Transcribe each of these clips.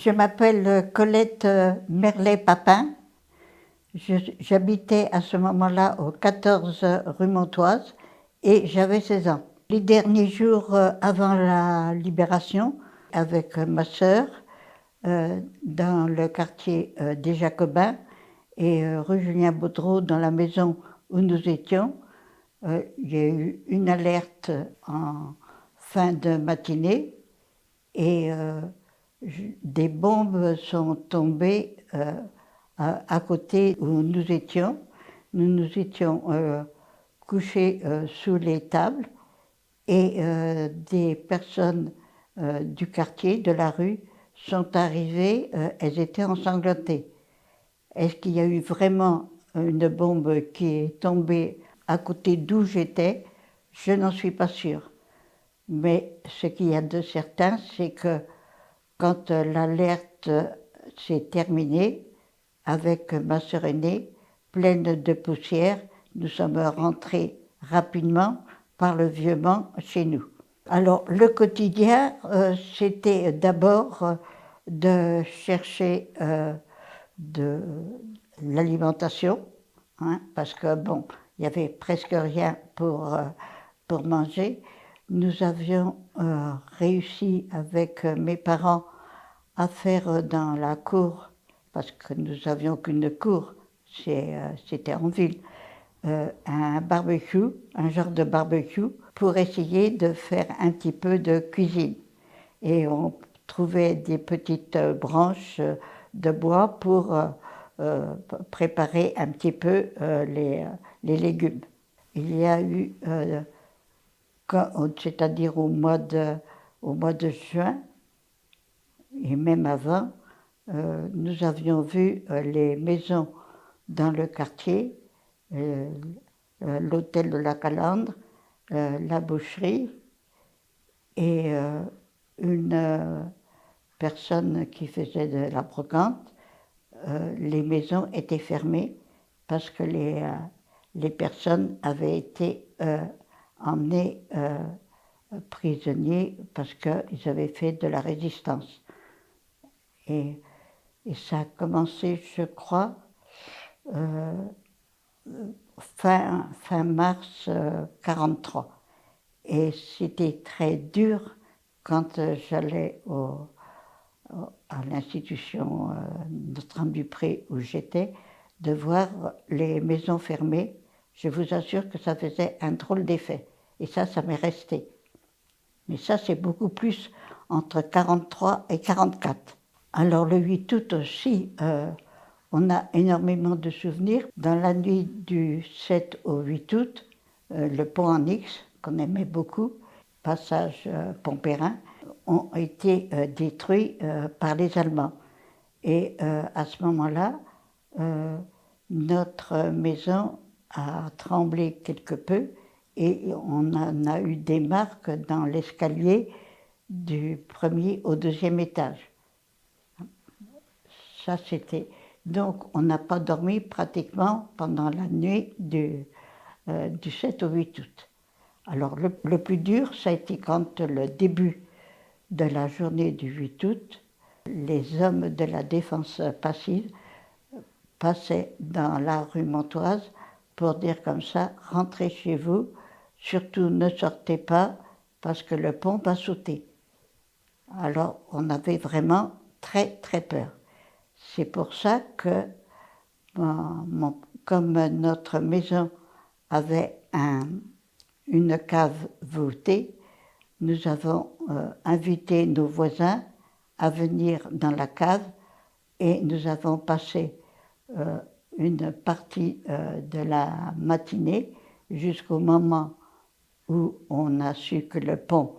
Je m'appelle Colette Merlet-Papin. J'habitais à ce moment-là au 14 rue Montoise et j'avais 16 ans. Les derniers jours avant la libération, avec ma sœur, dans le quartier des Jacobins et rue Julien Baudreau, dans la maison où nous étions, il y a eu une alerte en fin de matinée et des bombes sont tombées à côté où nous étions. Nous nous étions couchés sous les tables et des personnes du quartier, de la rue, sont arrivées, elles étaient ensanglantées. Est-ce qu'il y a eu vraiment une bombe qui est tombée à côté d'où j'étais? Je n'en suis pas sûre. Mais ce qu'il y a de certain, c'est que quand l'alerte s'est terminée, avec ma sœur aînée, pleine de poussière, nous sommes rentrés rapidement par le Vieux-Mans chez nous. Alors le quotidien, c'était d'abord de chercher de l'alimentation, hein, parce que bon, il n'y avait presque rien pour manger. Nous avions réussi avec mes parents à faire dans la cour, parce que nous n'avions qu'une cour, c'était en ville, un barbecue, un genre de barbecue, pour essayer de faire un petit peu de cuisine. Et on trouvait des petites branches de bois pour préparer un petit peu les légumes. Il y a eu, c'est-à-dire au mois de juin, et même avant, nous avions vu les maisons dans le quartier, l'hôtel de la Calandre, la boucherie, et une personne qui faisait de la brocante. Les maisons étaient fermées parce que les personnes avaient été emmenées prisonniers parce qu'ils avaient fait de la résistance. Et ça a commencé, je crois, fin mars 1943. Et c'était très dur quand j'allais à l'institution Notre-Dame-du-Pré où j'étais, de voir les maisons fermées. Je vous assure que ça faisait un drôle d'effet. Et ça m'est resté. Mais ça, c'est beaucoup plus entre 1943 et 1944. Alors le 8 août aussi, on a énormément de souvenirs. Dans la nuit du 7 au 8 août, le pont en X, qu'on aimait beaucoup, passage Pontperrin, ont été détruits par les Allemands. Et à ce moment-là, notre maison a tremblé quelque peu et on en a eu des marques dans l'escalier du premier au deuxième étage. Ça, c'était... Donc, on n'a pas dormi pratiquement pendant la nuit du 7 au 8 août. Alors, le plus dur, ça a été quand le début de la journée du 8 août, les hommes de la défense passive passaient dans la rue Montoise pour dire comme ça, rentrez chez vous, surtout ne sortez pas parce que le pont va sauter. Alors, on avait vraiment très, très peur. C'est pour ça que, comme notre maison avait une cave voûtée, nous avons invité nos voisins à venir dans la cave et nous avons passé une partie de la matinée jusqu'au moment où on a su que le pont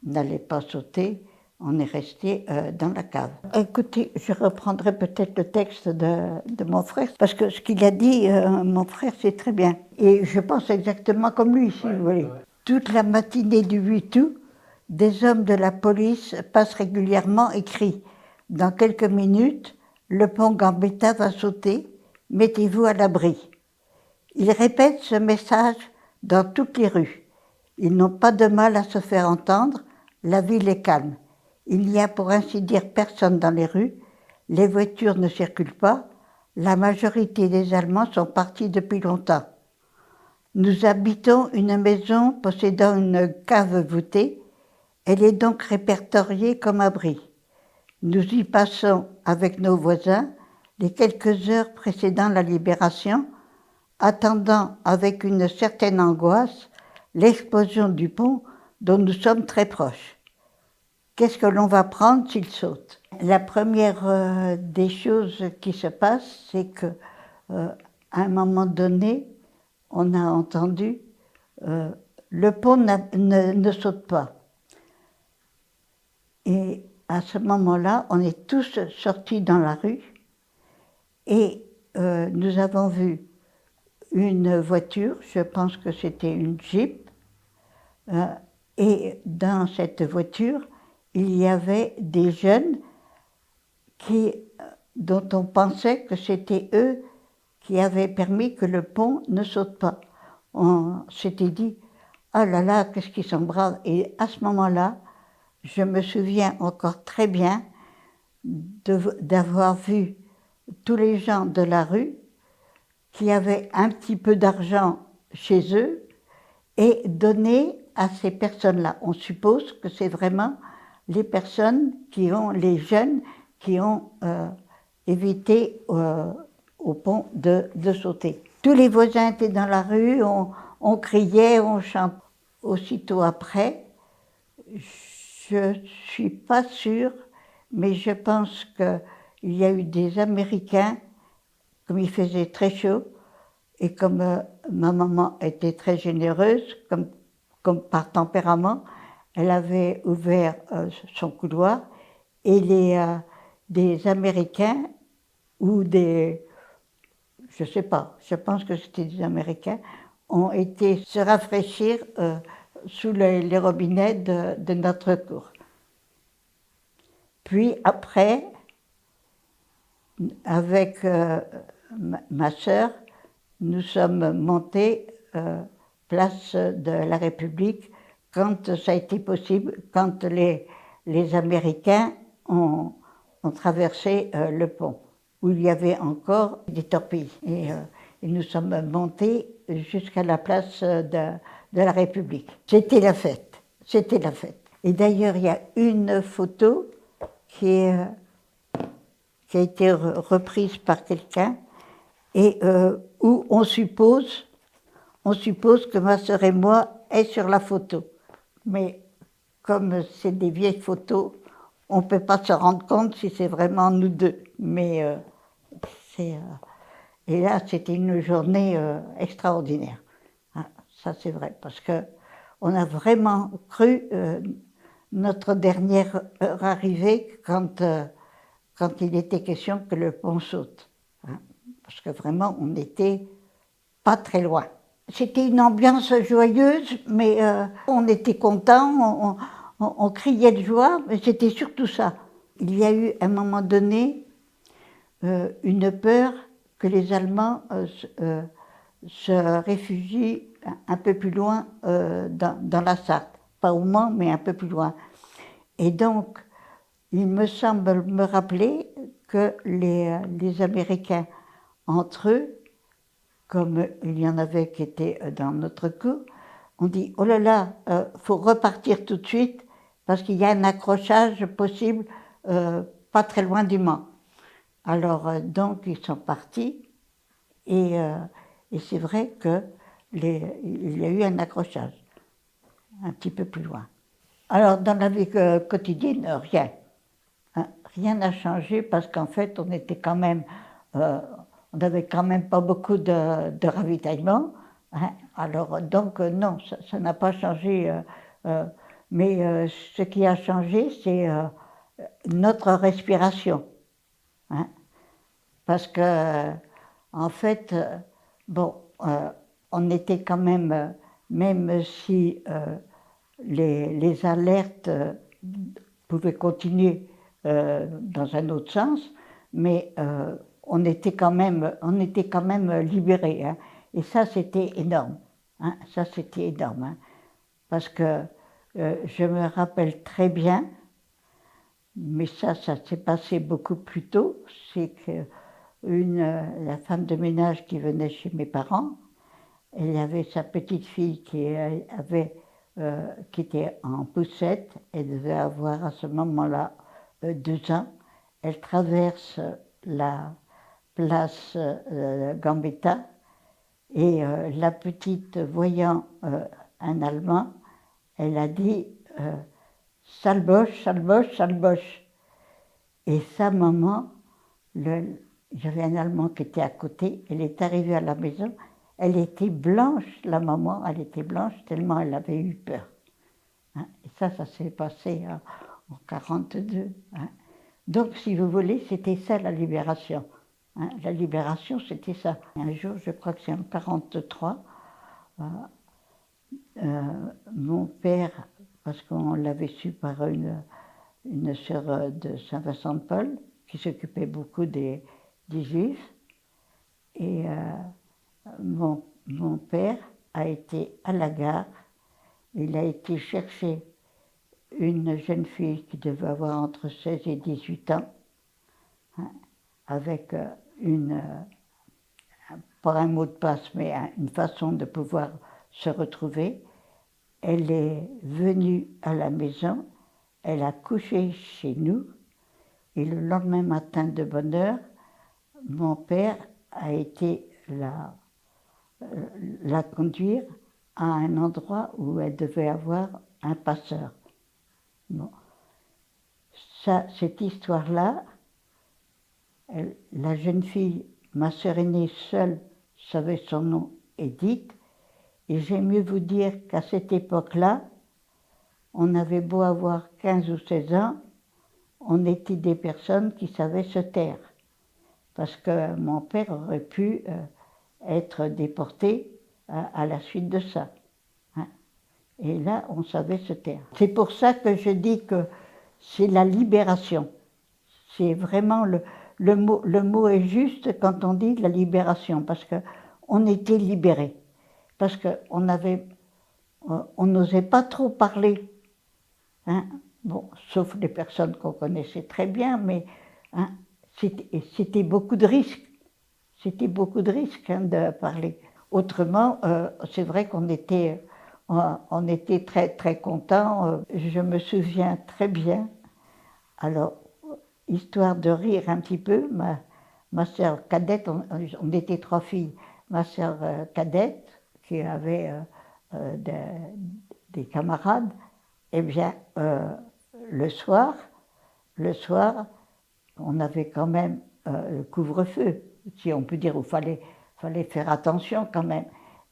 n'allait pas sauter. On est resté dans la cave. Écoutez, je reprendrai peut-être le texte de mon frère, parce que ce qu'il a dit, mon frère, c'est très bien. Et je pense exactement comme lui, si vous voulez. Ouais. Toute la matinée du 8 août, des hommes de la police passent régulièrement et crient « Dans quelques minutes, le pont Gambetta va sauter, mettez-vous à l'abri ». Ils répètent ce message dans toutes les rues. Ils n'ont pas de mal à se faire entendre, la ville est calme. Il n'y a pour ainsi dire personne dans les rues, les voitures ne circulent pas, la majorité des Allemands sont partis depuis longtemps. Nous habitons une maison possédant une cave voûtée, elle est donc répertoriée comme abri. Nous y passons avec nos voisins les quelques heures précédant la libération, attendant avec une certaine angoisse l'explosion du pont dont nous sommes très proches. Qu'est-ce que l'on va prendre s'il saute? La première des choses qui se passe, c'est que à un moment donné, on a entendu le pont ne saute pas. Et à ce moment-là, on est tous sortis dans la rue et nous avons vu une voiture, je pense que c'était une Jeep, et dans cette voiture, il y avait des jeunes dont on pensait que c'était eux qui avaient permis que le pont ne saute pas. On s'était dit, ah là là, qu'est-ce qu'ils sont braves. Et à ce moment-là, je me souviens encore très bien d'avoir vu tous les gens de la rue qui avaient un petit peu d'argent chez eux et donner à ces personnes-là. On suppose que c'est vraiment les personnes les jeunes qui ont évité au pont de sauter. Tous les voisins étaient dans la rue, on criait, on chantait. Aussitôt après, je ne suis pas sûre, mais je pense qu'il y a eu des Américains, comme il faisait très chaud, et comme ma maman était très généreuse, comme par tempérament, elle avait ouvert son couloir, et des Américains ou je ne sais pas, je pense que c'était des Américains, ont été se rafraîchir sous les robinets de notre cour. Puis après, avec ma sœur, nous sommes montés place de la République quand ça a été possible, quand les Américains ont traversé le pont, où il y avait encore des torpilles. Et nous sommes montés jusqu'à la place de la République. C'était la fête, c'était la fête. Et d'ailleurs, il y a une photo qui a été reprise par quelqu'un et où on suppose que ma sœur et moi est sur la photo. Mais comme c'est des vieilles photos, on ne peut pas se rendre compte si c'est vraiment nous deux. Mais et là, c'était une journée extraordinaire. Ah, ça, c'est vrai, parce qu'on a vraiment cru notre dernière heure arrivée quand il était question que le pont saute. Hein, parce que vraiment, on n'était pas très loin. C'était une ambiance joyeuse, mais on était contents, on criait de joie, mais c'était surtout ça. Il y a eu, à un moment donné, une peur que les Allemands se réfugient un peu plus loin dans la Sarthe. Pas au Mans, mais un peu plus loin. Et donc, il me semble me rappeler que les Américains, entre eux, comme il y en avait qui étaient dans notre cour, on dit « Oh là là, faut repartir tout de suite parce qu'il y a un accrochage possible pas très loin du Mans. » Alors donc ils sont partis et c'est vrai qu'il y a eu un accrochage un petit peu plus loin. Alors dans la vie quotidienne, rien. Hein, rien n'a changé parce qu'en fait on était quand même... on n'avait quand même pas beaucoup de ravitaillement. Hein. Alors donc non, ça n'a pas changé. Mais ce qui a changé, c'est notre respiration. Hein. Parce que, en fait, bon, on était quand même si les alertes pouvaient continuer dans un autre sens, mais on était quand même libérés. Hein. Et ça, c'était énorme. Hein. Ça, c'était énorme. Hein. Parce que je me rappelle très bien Mais ça s'est passé beaucoup plus tôt. C'est que la femme de ménage qui venait chez mes parents, elle avait sa petite fille qui était en poussette. Elle devait avoir à ce moment-là 2 ans. Elle traverse la place Gambetta et la petite, voyant un Allemand, elle a dit Salbosch, Salbosch, Salbosch. Et sa maman, j'avais un Allemand qui était à côté, elle est arrivée à la maison, elle était blanche, la maman, elle était blanche tellement elle avait eu peur. Hein. Et ça s'est passé en 1942. Hein. Donc, si vous voulez, c'était ça la libération. Hein. La libération, c'était ça. Un jour, je crois que c'est en 1943, mon père, parce qu'on l'avait su par une sœur de Saint-Vincent-de-Paul, qui s'occupait beaucoup des Juifs, et mon père a été à la gare, il a été chercher une jeune fille qui devait avoir entre 16 et 18 ans, hein, avec pas un mot de passe, mais une façon de pouvoir se retrouver. Elle est venue à la maison, elle a couché chez nous, et le lendemain matin de bonne heure, mon père a été la conduire à un endroit où elle devait avoir un passeur. Bon. Cette histoire-là, la jeune fille, ma sœur aînée seule, savait son nom, Edith, et j'aime mieux vous dire qu'à cette époque-là, on avait beau avoir 15 ou 16 ans, on était des personnes qui savaient se taire. Parce que mon père aurait pu être déporté à la suite de ça. Hein. Et là, on savait se taire. C'est pour ça que je dis que c'est la libération. C'est vraiment le mot est juste quand on dit la libération, parce qu'on était libérés. Parce qu'on n'osait pas trop parler. Hein. Bon, sauf les personnes qu'on connaissait très bien, mais hein, c'était beaucoup de risques. C'était beaucoup de risques hein, de parler. Autrement, c'est vrai qu'on était, on était très, très contents. Je me souviens très bien. Alors, histoire de rire un petit peu, ma sœur cadette, on était 3 filles. Ma sœur cadette, qui avait des camarades, eh bien, le soir, on avait quand même le couvre-feu, si on peut dire, où fallait faire attention quand même.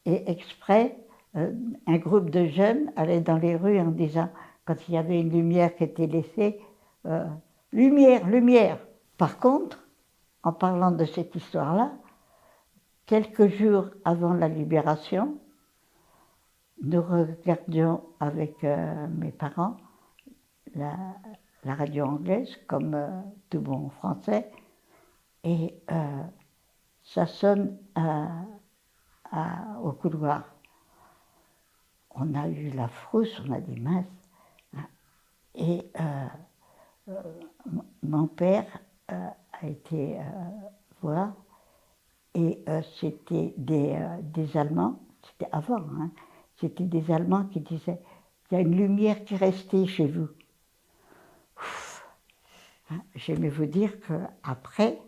Et exprès, un groupe de jeunes allait dans les rues en disant, quand il y avait une lumière qui était laissée, lumière, lumière. Par contre, en parlant de cette histoire-là, quelques jours avant la libération, nous regardions avec mes parents la radio anglaise, comme tout bon français, et ça sonne au couloir. On a eu la frousse, on a dit mince. Et mon père a été voir, et c'était des Allemands, c'était avant, hein, c'était des Allemands qui disaient « il y a une lumière qui est restée chez vous ». J'aimais vous dire qu'après,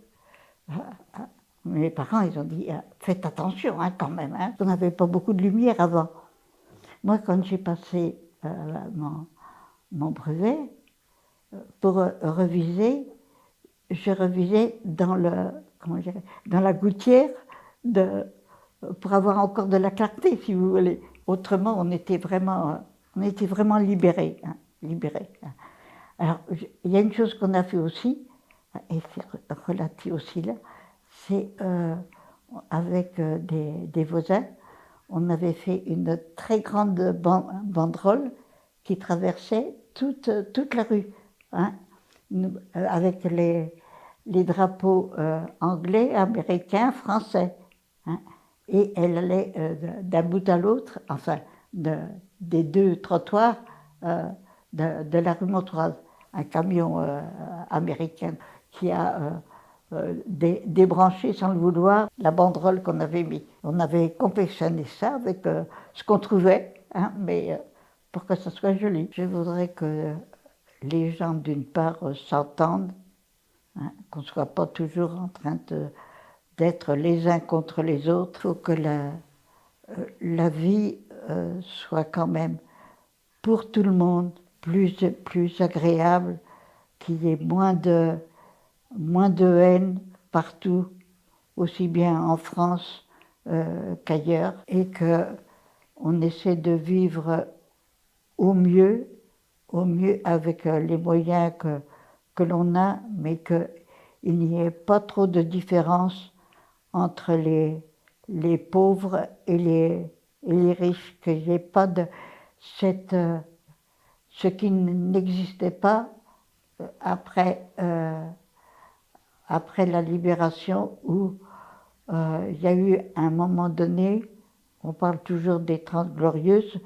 mes parents, ils ont dit « faites attention hein, quand même, hein. On n'avait pas beaucoup de lumière avant ». Moi, quand j'ai passé mon brevet, pour reviser, je revisais dans la gouttière pour avoir encore de la clarté, si vous voulez. Autrement, on était vraiment libérés. Hein, libérés. Alors, il y a une chose qu'on a fait aussi, et c'est relatif aussi là, c'est avec des voisins, on avait fait une très grande banderole qui traversait toute la rue, hein, avec les drapeaux anglais, américains, français. Hein, et elle allait d'un bout à l'autre, enfin, des 2 trottoirs de la rue Montoise. un camion américain qui a débranché sans le vouloir la banderole qu'on avait mis. On avait confectionné ça avec ce qu'on trouvait, hein, mais pour que ça soit joli. Je voudrais que les gens, d'une part, s'entendent, hein, qu'on ne soit pas toujours en train d'être les uns contre les autres. Il faut que la vie soit quand même, pour tout le monde, plus agréable, qu'il y ait moins de haine partout, aussi bien en France qu'ailleurs, et qu'on essaie de vivre au mieux avec les moyens que l'on a, mais qu'il n'y ait pas trop de différence entre les pauvres et les riches, qu'il n'y ait pas de ce qui n'existait pas après la libération, où il y a eu un moment donné, on parle toujours des Trente Glorieuses,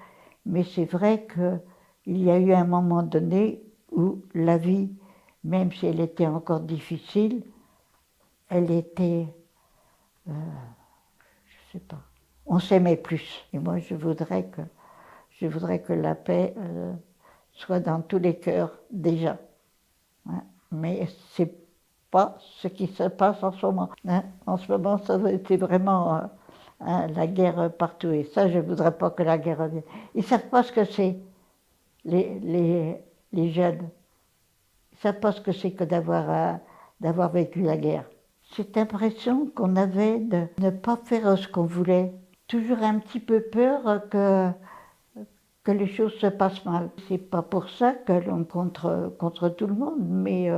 mais c'est vrai qu'il y a eu un moment donné où la vie, même si elle était encore difficile, elle était, je sais pas, on s'aimait plus. Et moi, je voudrais que la paix soit dans tous les cœurs déjà. Hein. Mais c'est pas ce qui se passe en ce moment. Hein. En ce moment, c'est vraiment la guerre partout. Et ça, je ne voudrais pas que la guerre revienne. Ils ne savent pas ce que c'est, les jeunes. Ils ne savent pas ce que c'est que d'avoir vécu la guerre. Cette impression qu'on avait de ne pas faire ce qu'on voulait. Toujours un petit peu peur que les choses se passent mal. C'est pas pour ça que l'on contre tout le monde, mais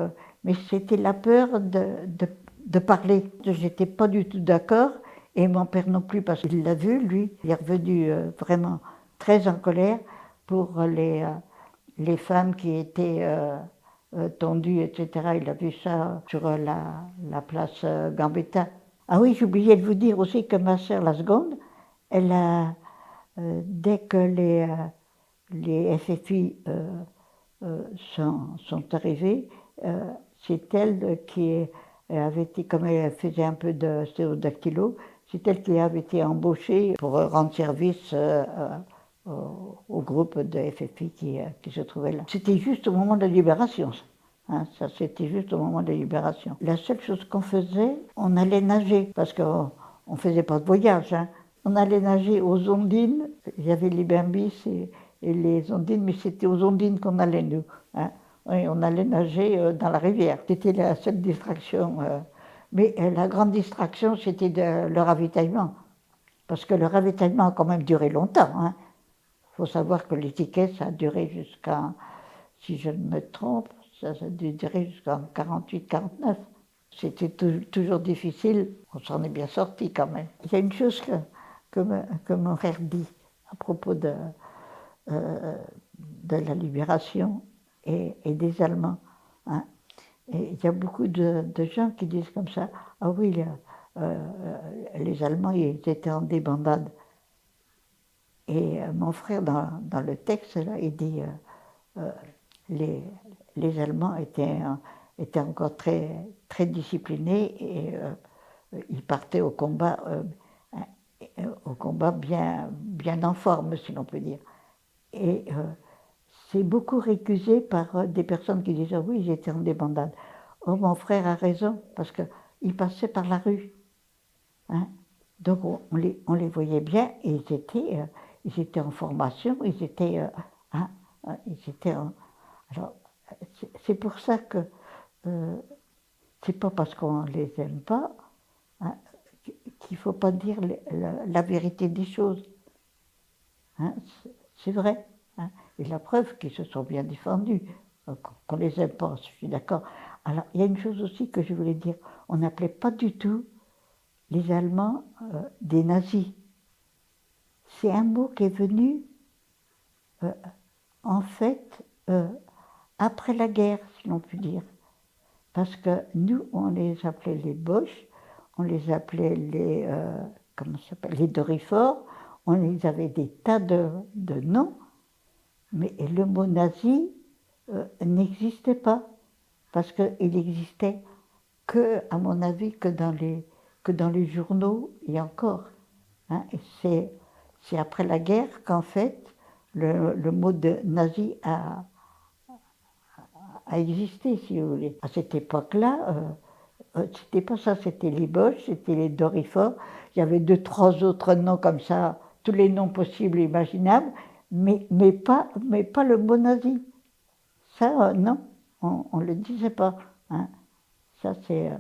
c'était la peur de parler. J'étais pas du tout d'accord, et mon père non plus, parce qu'il l'a vu, lui. Il est revenu vraiment très en colère pour les femmes qui étaient tendues, etc. Il a vu ça sur la place Gambetta. Ah oui, j'oubliais de vous dire aussi que ma sœur, la seconde, elle a, dès que les FFI sont arrivés, c'est elle qui avait été, comme elle faisait un peu de stérodactylo, c'est elle qui avait été embauchée pour rendre service au groupe de FFI qui se trouvait là. C'était juste au moment de la libération, ça. Hein, ça, c'était juste au moment de la libération. La seule chose qu'on faisait, on allait nager, parce qu'on ne faisait pas de voyage. Hein. On allait nager aux Ondines, il y avait les Bimbis et les Ondines, mais c'était aux Ondines qu'on allait, nous. Hein. Oui, on allait nager dans la rivière. C'était la seule distraction. Mais la grande distraction, c'était le ravitaillement. Parce que le ravitaillement a quand même duré longtemps. Hein. Il faut savoir que les tickets, ça a duré jusqu'à, si je ne me trompe, ça a duré jusqu'en 48-49. C'était toujours difficile, on s'en est bien sorti quand même. Il y a une chose que mon frère dit à propos de la libération et des Allemands. Hein. Et il y a beaucoup de gens qui disent comme ça, ah oui, les Allemands, ils étaient en débandade. Et mon frère, dans le texte, là, il dit les Allemands étaient encore très, très disciplinés et ils partaient au combat bien en forme, si l'on peut dire. Et c'est beaucoup récusé par des personnes qui disent ah oui, ils étaient en débandade. Oh, mon frère a raison, parce qu'ils passaient par la rue. Hein. Donc on les voyait bien et ils étaient en formation, hein, ils étaient en... Alors, c'est pour ça que c'est pas parce qu'on les aime pas hein, qu'il faut pas dire la vérité des choses. Hein, c'est vrai. Hein. Et la preuve qu'ils se sont bien défendus, qu'on les aime pas, je suis d'accord. Alors, il y a une chose aussi que je voulais dire. On n'appelait pas du tout les Allemands des nazis. C'est un mot qui est venu, en fait, après la guerre, si l'on peut dire. Parce que nous, on les appelait les Boches, on les appelait comment ça s'appelle, les Dorifors, on les avait des tas de noms, mais le mot nazi, n'existait pas, parce qu'il n'existait que, à mon avis, que dans les journaux, et encore. Hein. Et c'est après la guerre qu'en fait, le mot de nazi a existé, si vous voulez. À cette époque-là, c'était pas ça, c'était les Boches, c'était les Dorifort. Il y avait deux, trois autres noms comme ça, tous les noms possibles et imaginables, mais pas le mot nazi. Ça, non, on ne le disait pas. Hein. Ça, c'est.